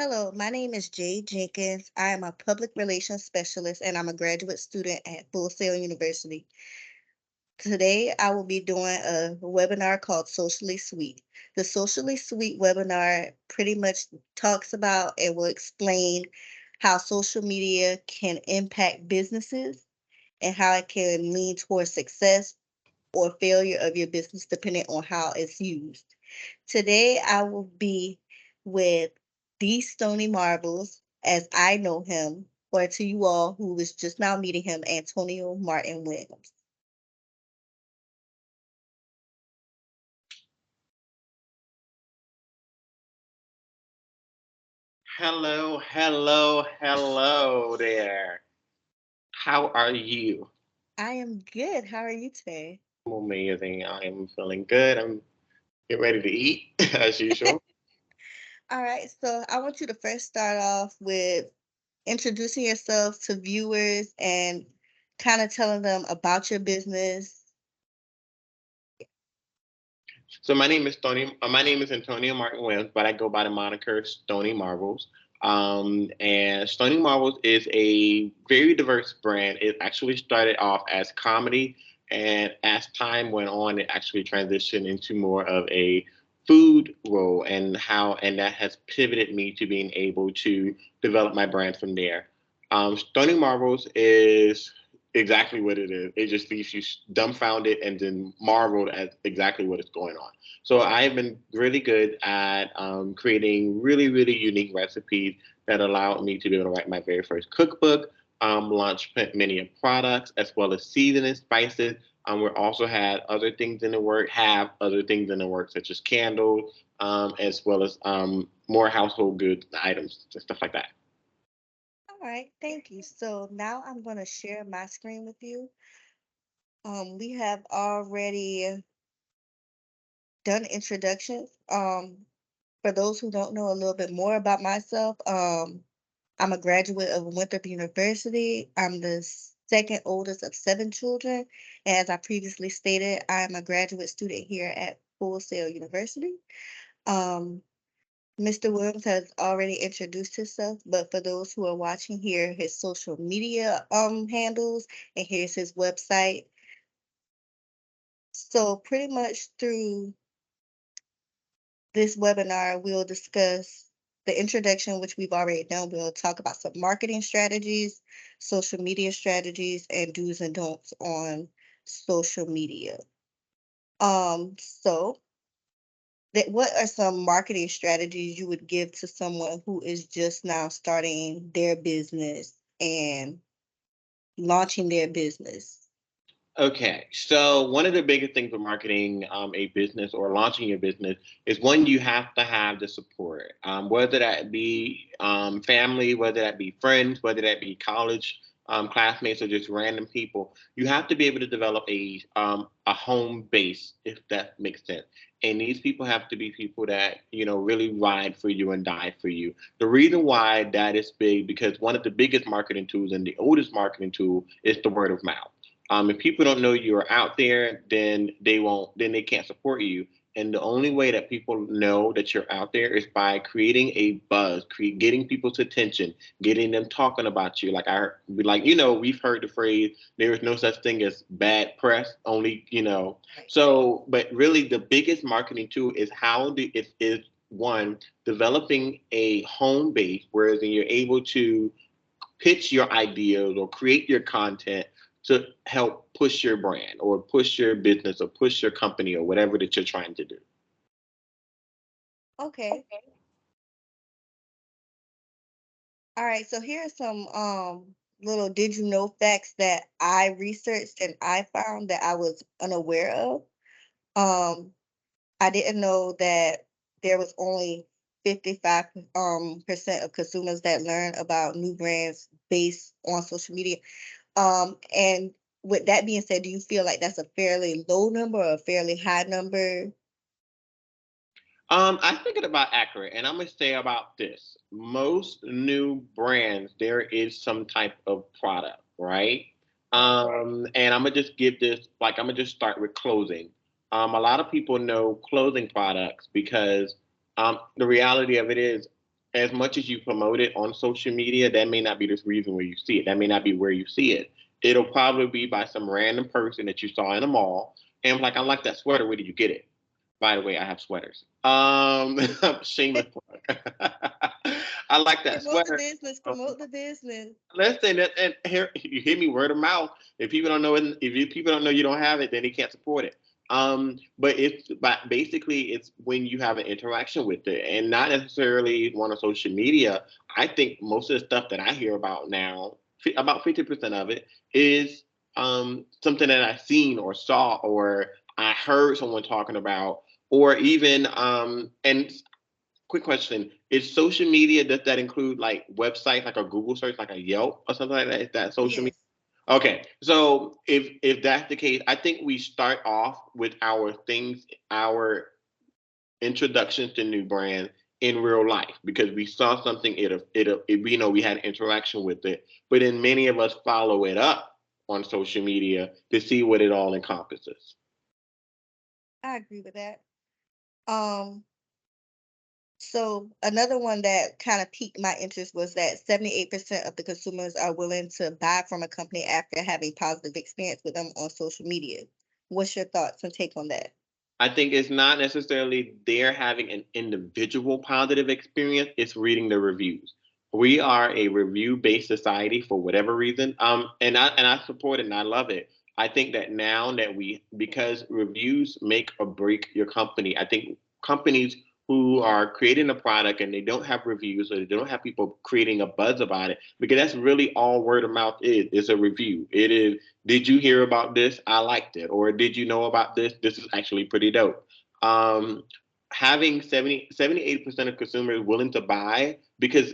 Hello, my name is Jay Jenkins. I am a public relations specialist and I'm a graduate student at Full Sail University. Today, I will be doing a webinar called Socially Sweet. The Socially Sweet webinar pretty much talks about and will explain how social media can impact businesses and how it can lean towards success or failure of your business depending on how it's used. Today, I will be with the Stony Marbles, as I know him, or to you all who was just now meeting him, Antonio Martin Williams. Hello, hello, hello there. How are you? I am good. How are you today? I'm amazing. I am feeling good. I'm getting ready to eat as usual. All right, so I want you to first start off with introducing yourself to viewers and kind of telling them about your business. So my name is Tony. My name is Antonio Martin Williams, but I go by the moniker Stony Marvels. And Stony Marvels is a very diverse brand. It actually started off as comedy, and as time went on, it actually transitioned into more of a food role, and that has pivoted me to being able to develop my brand from there. Stony Marvels is exactly what it is. It just leaves you dumbfounded and then marveled at exactly what is going on. So I have been really good at creating really, really unique recipes that allowed me to be able to write my very first cookbook, launch many of products, as well as seasoning spices. We also had other things in the work, have other things in the work, such as candles, as well as more household goods items and stuff like that. All right, thank you. So now I'm going to share my screen with you. We have already done introductions. For those who don't know a little bit more about myself, I'm a graduate of Winthrop University. I'm the second oldest of seven children. As I previously stated, I'm a graduate student here at Full Sail University. Um, Mr. Williams has already introduced himself, but for those who are watching here, his social media handles, and here's his website. So pretty much through this webinar, we'll discuss the introduction, which we've already done. We'll talk about some marketing strategies, social media strategies, and do's and don'ts on social media. So what are some marketing strategies you would give to someone who is just now starting their business and launching their business? Okay, so one of the biggest things with marketing a business or launching your business is one, you have to have the support, whether that be family, whether that be friends, whether that be college classmates or just random people. You have to be able to develop a home base, if that makes sense. And these people have to be people that really ride for you and die for you. The reason why that is big because one of the biggest marketing tools and the oldest marketing tool is the word of mouth. If people don't know you're out there, then they won't. Then they can't support you. And the only way that people know that you're out there is by creating a buzz, getting people's attention, getting them talking about you. We've heard the phrase, "There is no such thing as bad press." Only, Right. So, but really, the biggest marketing tool is is one developing a home base, whereas you're able to pitch your ideas or create your content to help push your brand or push your business or push your company or whatever that you're trying to do. Okay. All right. So here are some little did you know facts that I researched and I found that I was unaware of. Um, I didn't know that there was only 55 percent of consumers that learn about new brands based on social media. And with that being said, do you feel like that's a fairly low number or a fairly high number? I think it's about accurate, and I'm gonna say about this: most new brands, there is some type of product, right? And I'm gonna just give this, like, I'm gonna just start with clothing. A lot of people know clothing products because the reality of it is as much as you promote it on social media, that may not be the reason where you see it. That may not be where you see it. It'll probably be by some random person that you saw in a mall. And like, I like that sweater. Where did you get it? By the way, I have sweaters. Shameless plug. I like that Promote the sweater. business, promote the business. Listen, and here you hear me word of mouth. If people don't know it, people don't know you don't have it, then they can't support it. But basically it's when you have an interaction with it, and not necessarily one on social media. I think most of the stuff that I hear about now, about 50% of it is something that I seen or saw or I heard someone talking about, or even and quick question: is social media, does that include like websites, like a Google search, like a Yelp or something like that? Is that social media? Yes, Okay, so if that's the case, I think we start off with our things, our introductions to new brands in real life because we saw something, we know we had interaction with it, but then many of us follow it up on social media to see what it all encompasses. I agree with that. Um, so another one that kind of piqued my interest was that 78% of the consumers are willing to buy from a company after having positive experience with them on social media. What's your thoughts and take on that? I think it's not necessarily they're having an individual positive experience, it's reading the reviews. We are a review based society for whatever reason. And I support it and I love it. I think that now that because reviews make or break your company, I think companies who are creating a product and they don't have reviews or they don't have people creating a buzz about it, because that's really all word of mouth is. It's a review. It is, did you hear about this? I liked it. Or did you know about this? This is actually pretty dope. Um, Having 78% of consumers willing to buy, because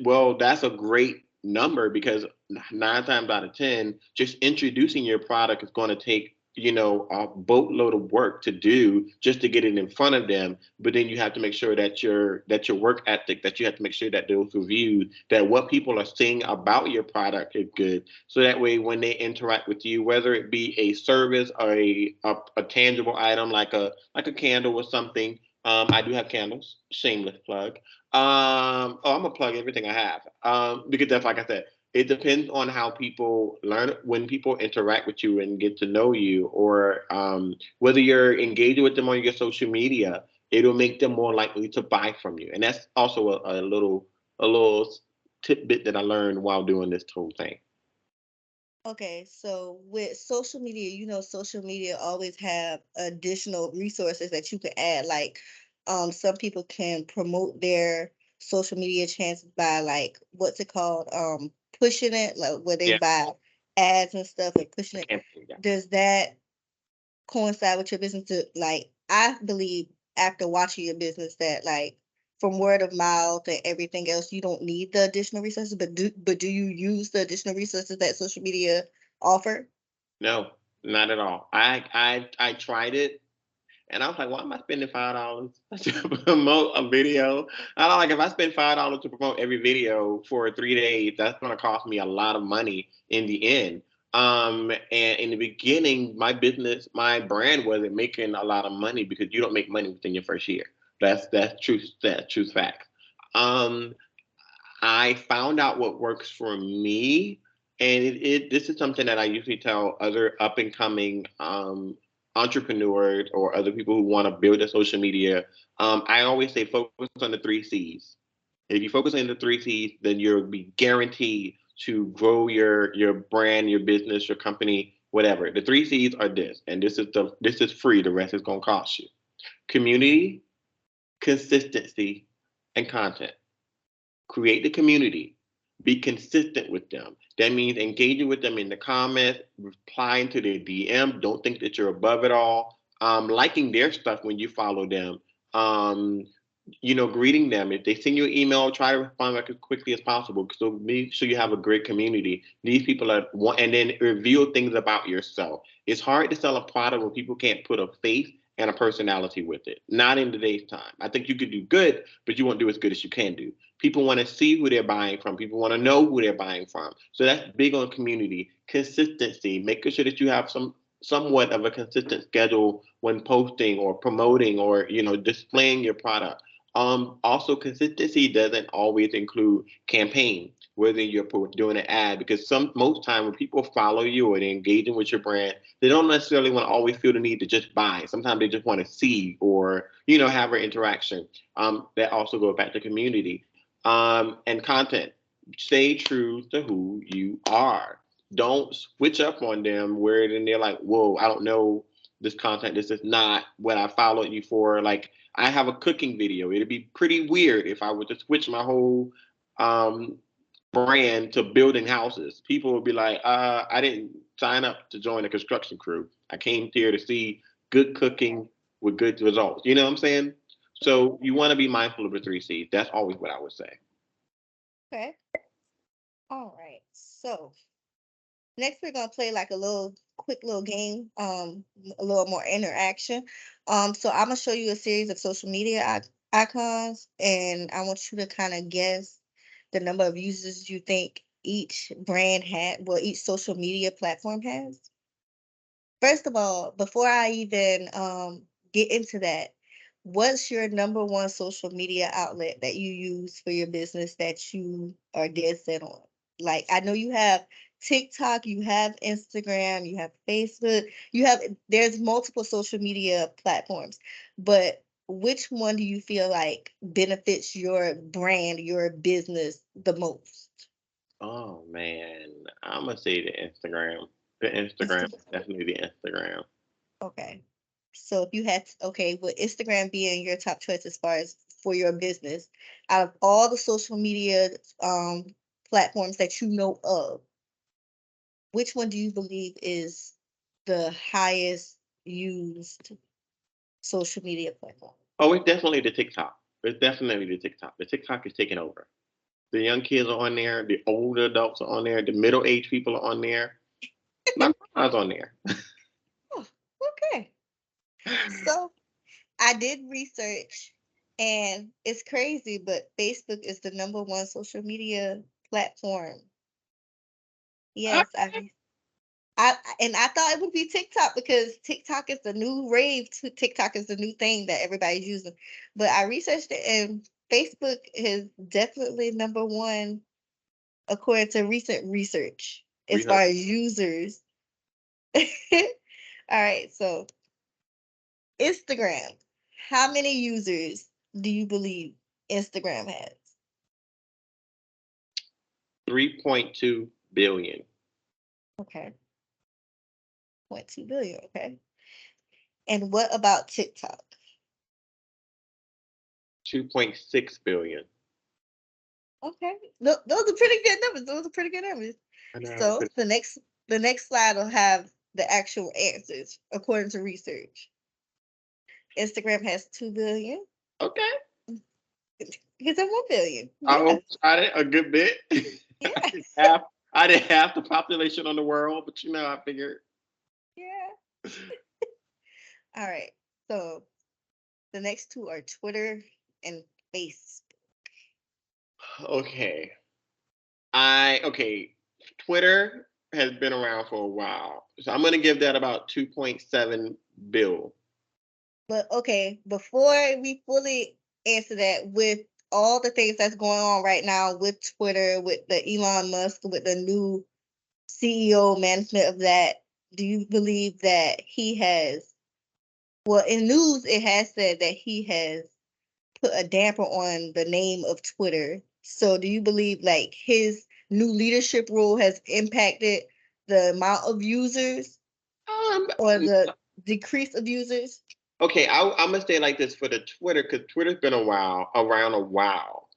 well, that's a great number because 9 times out of 10, just introducing your product is going to take, a boatload of work to do just to get it in front of them. But then you have to make sure that your work ethic, that you have to make sure that those reviews, that what people are saying about your product is good, so that way when they interact with you, whether it be a service or a tangible item like a candle or something. I do have candles, shameless plug. Oh, I'm gonna plug everything I have, because that's, like I said, it depends on how people learn, when people interact with you and get to know you, or whether you're engaging with them on your social media, it'll make them more likely to buy from you. And that's also a little tidbit that I learned while doing this whole thing. Okay, so with social media, social media always have additional resources that you can add. Like, some people can promote their social media chances by like what's it called? Pushing it, like where they Yeah, buy ads and stuff and pushing it. campaign, yeah. Does that coincide with your business? Like, I believe after watching your business that like from word of mouth and everything else, you don't need the additional resources, but do you use the additional resources that social media offer? No, not at all. I tried it. And I was like, why am I spending $5 to promote a video? I don't, like, if I spend $5 to promote every video for 3 days, that's gonna cost me a lot of money in the end. And in the beginning, my brand wasn't making a lot of money because you don't make money within your first year. That's truth fact. Um, I found out what works for me, and this is something that I usually tell other up and coming entrepreneurs or other people who want to build a social media. I always say focus on the 3 C's. If you focus on the 3 C's, then you'll be guaranteed to grow your brand, your business, your company, whatever. The 3 C's are this, and this is free. The rest is gonna cost you: community, consistency, and content. Create the community, be consistent with them. That means engaging with them in the comments, replying to their DM. Don't think that you're above it all. Liking their stuff when you follow them. Um, greeting them. If they send you an email, try to respond back as quickly as possible. So make sure you have a great community. These people are one, and then reveal things about yourself. It's hard to sell a product when people can't put a face and a personality with it. Not in today's time. I think you could do good, but you won't do as good as you can do. People want to see who they're buying from. People want to know who they're buying from. So that's big on community. Consistency, making sure that you have somewhat of a consistent schedule when posting or promoting or displaying your product. Also, consistency doesn't always include campaign, whether you're doing an ad, because most time when people follow you or they're engaging with your brand, they don't necessarily want to always feel the need to just buy. Sometimes they just want to see or have an interaction. That also goes back to community and content. Stay true to who you are. Don't switch up on them where then they're like, "Whoa, I don't know this content. This is not what I followed you for." Like I have a cooking video. It'd be pretty weird if I were to switch my whole um, brand to building houses. People would be like, I didn't sign up to join a construction crew. I came here to see good cooking with good results. You know what I'm saying? So you want to be mindful of the three C's. That's always what I would say. Okay. All right. So next we're gonna play like a little quick little game, a little more interaction. So I'm gonna show you a series of social media icons, and I want you to kind of guess the number of users you think each brand had, well, each social media platform has. First of all, before I even get into that, what's your number one social media outlet that you use for your business that you are dead set on? Like I know you have TikTok, you have Instagram, you have Facebook, you have there's multiple social media platforms, but which one do you feel like benefits your brand, your business the most? Oh man, I'm gonna say the Instagram. The Instagram, Instagram. definitely the Instagram. Okay. So if you had, okay, with Instagram being your top choice as far as for your business, out of all the social media um platforms that you know of, which one do you believe is the highest used social media platform? Oh, it's definitely the TikTok. It's definitely the TikTok. The TikTok is taking over. The young kids are on there. The older adults are on there. The middle-aged people are on there. My grandma's on there. Oh, okay. So I did research and it's crazy, but Facebook is the number one social media platform. Yes, and I thought it would be TikTok because TikTok is the new rave. TikTok is the new thing that everybody's using. But I researched it, and Facebook is definitely number one according to recent research as far Research. as users. All right, so Instagram. How many users do you believe Instagram has? 3.2 billion. Okay, 0.2 billion. Okay, and what about TikTok? 2.6 billion. Okay, those are pretty good numbers. Those are pretty good numbers. I know. So the next slide will have the actual answers according to research. Instagram has 2 billion. Okay. He's at 1 billion. I Yeah, overshot it a good bit. I yeah, did half. I did half the population on the world, but I figured. yeah. All right. So the next two are Twitter and Facebook. Okay. Okay. Twitter has been around for a while, so I'm gonna give that about 2.7 bill. But okay, before we fully answer that, with all the things that's going on right now with Twitter, with the Elon Musk, with the new CEO management of that, do you believe that he has, well, in news, it has said that he has put a damper on the name of Twitter. So do you believe like his new leadership role has impacted the amount of users Um, or the decrease of users? okay, I'm gonna say it like this for the Twitter because Twitter's been around a while,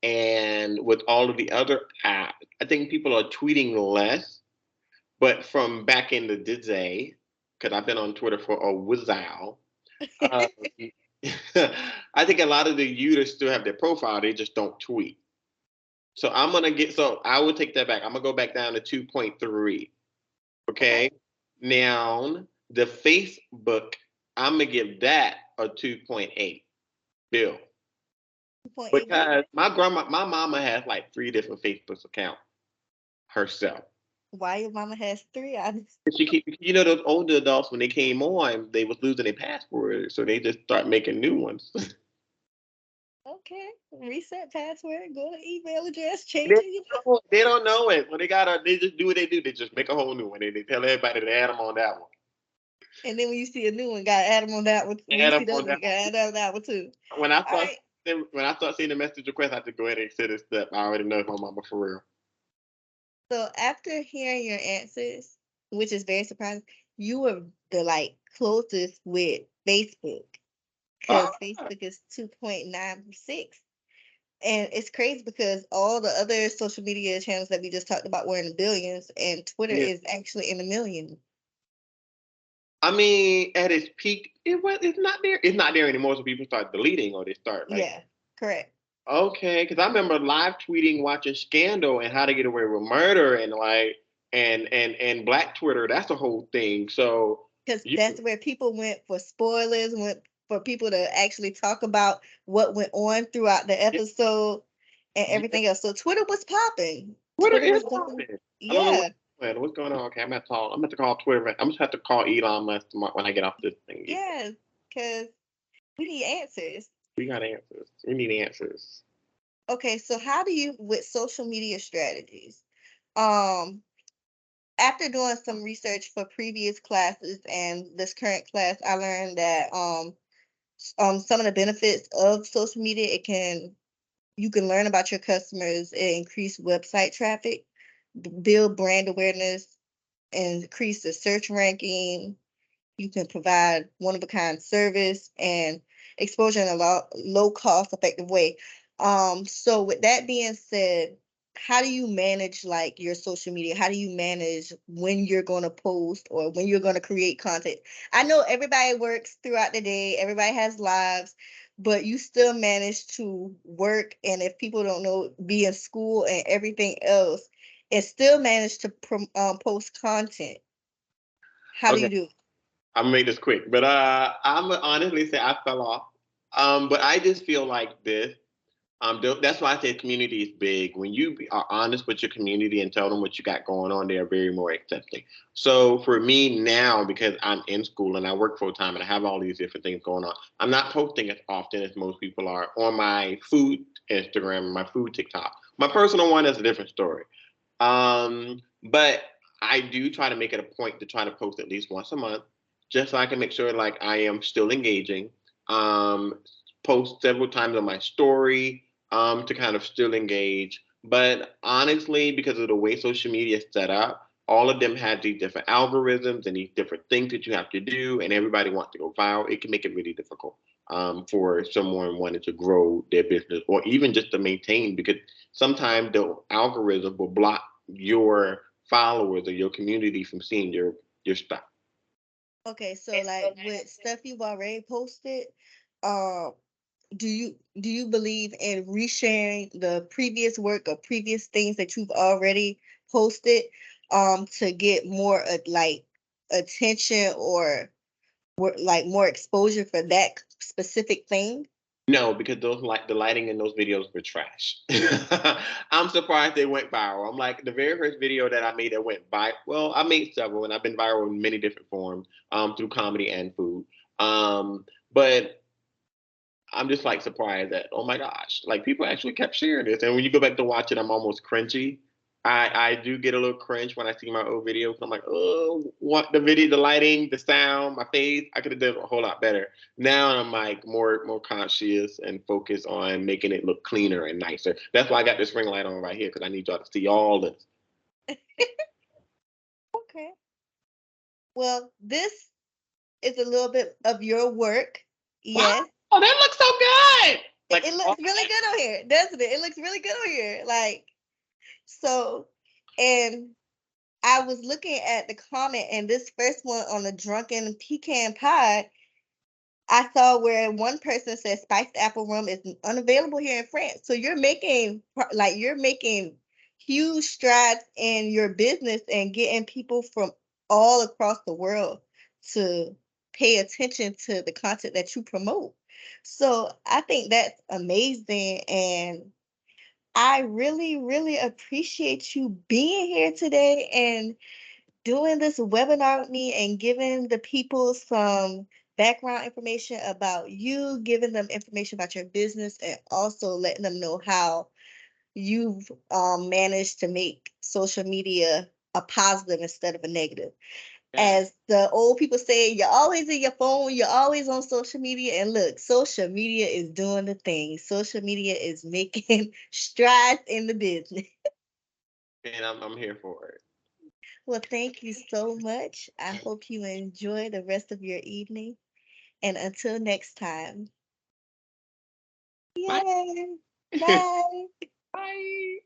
and with all of the other apps, I think people are tweeting less. But from back in the day, because I've been on Twitter for a while, um, I think a lot of the users still have their profile, they just don't tweet. So I would take that back. I'm gonna go back down to 2.3. Okay. Okay. Now the Facebook, I'm gonna give that a 2.8 bill 2.8 because billion. my mama has like three different Facebook accounts herself. Why your mama has three? Those older adults when they came on, they was losing their password, so they just start making new ones. Okay. Reset password. Go to email address. Change They it. they don't know it. So they just do what they do. They just make a whole new one. They tell everybody to add them on that one. And then when you see a new one, got to add them on that one. When you Add them see the on other that one, got to add them on that one too. one. When I All start right. when I start seeing the message request, I have to go ahead and accept this step. I already know it's my mama for real. So after hearing your answers, which is very surprising, you were the like closest with Facebook because Ah, Facebook is 2.96. And it's crazy because all the other social media channels that we just talked about were in the billions, and Twitter yeah. is actually in the million. I mean, at its peak, it's not there. It's not there anymore. So people start deleting or they start like, Yeah, correct. okay, because I remember live tweeting, watching Scandal and How to Get Away with Murder, and like and Black Twitter. That's the whole thing. So Because you that's where people went for spoilers, went for people to actually talk about what went on throughout the yeah, episode and yeah, everything else. So Twitter was popping. Twitter Twitter is was definitely, popping. I don't know yeah, what's going on. Okay, I'm about to call Twitter. I'm just have to call Elon Musk when I get off this thing. yeah, because we need answers. We got answers. We need answers. Okay, so how do you with social media strategies? Um, After doing some research for previous classes and this current class, I learned that some of the benefits of social media, you can learn about your customers, it increase website traffic, build brand awareness, and increase the search ranking. You can provide one of a kind service and exposure in a low cost effective way. So with that being said, how do you manage like your social media? How do you manage when you're going to post or when you're going to create content? I know everybody works throughout the day, everybody has lives, but you still manage to work, and if people don't know, be in school and everything else, and still manage to post content. How do Okay, you do it? I'm gonna make this quick, but I'm gonna honestly say I fell off. But I just feel like this. That's why I say community is big. When you are honest with your community and tell them what you got going on, they are very more accepting. So for me now, because I'm in school and I work full time and I have all these different things going on, I'm not posting as often as most people are on my food Instagram and my food TikTok. My personal one is a different story. But I do try to make it a point to try to post at least once a month, just so I can make sure like I am still engaging. Um, Post several times on my story to kind of still engage. But honestly, because of the way social media is set up, all of them have these different algorithms and these different things that you have to do, and everybody wants to go viral. It can make it really difficult for someone wanting to grow their business or even just to maintain, because sometimes the algorithm will block your followers or your community from seeing your stuff. Okay, so like with stuff you've already posted, uh, do you believe in resharing the previous work or previous things that you've already posted, to get more like attention or like more exposure for that specific thing? No, because those like the lighting in those videos were trash. I'm surprised they went viral. I'm like the very first video that I made that went viral. Well, I made several, and I've been viral in many different forms through comedy and food. But I'm just like surprised that oh my gosh, like people actually kept sharing this. And when you go back to watch it, I'm almost cringy. I do get a little cringe when I see my old videos. I'm like, oh, what the video, the lighting, the sound, my face, I could have done a whole lot better. Now I'm like more conscious and focused on making it look cleaner and nicer. That's why I got this ring light on right here because I need y'all to see all this. Okay. Well, this is a little bit of your work. Wow, Yes. oh, that looks so good. It, Like, it oh, looks really good on here, doesn't it? It looks really good on here. Like, so, and I was looking at the comment, and this first one on the drunken pecan pie, I saw where one person said spiced apple rum is unavailable here in France. So you're making you're making huge strides in your business and getting people from all across the world to pay attention to the content that you promote. So I think that's amazing, and I really, really appreciate you being here today and doing this webinar with me and giving the people some background information about you, giving them information about your business, and also letting them know how you've managed to make social media a positive instead of a negative. Yeah. As the old people say, you're always in your phone, you're always on social media. And look, social media is doing the thing. Social media is making strides in the business. And I'm here for it. Well, thank you so much. I hope you enjoy the rest of your evening. And until next time, Bye. yay! Bye. Bye.